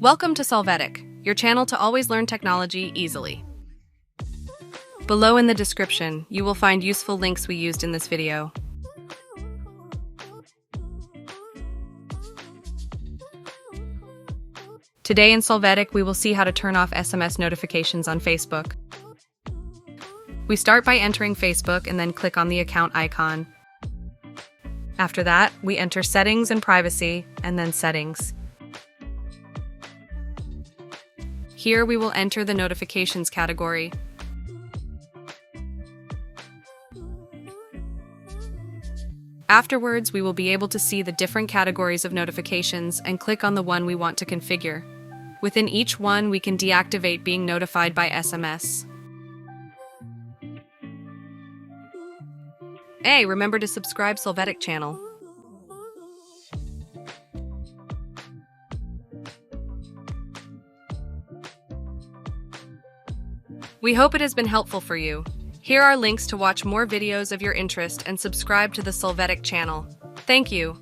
Welcome to Solvetic, your channel to always learn technology easily. Below in the description, you will find useful links we used in this video. Today in Solvetic, we will see how to turn off SMS notifications on Facebook. We start by entering Facebook and then click on the account icon. After that, we enter Settings and Privacy, and then Settings. Here we will enter the Notifications category. Afterwards, we will be able to see the different categories of notifications and click on the one we want to configure. Within each one, we can deactivate being notified by SMS. Hey, remember to subscribe Solvetic channel. We hope it has been helpful for you. Here are links to watch more videos of your interest and subscribe to the Solvetic channel. Thank you.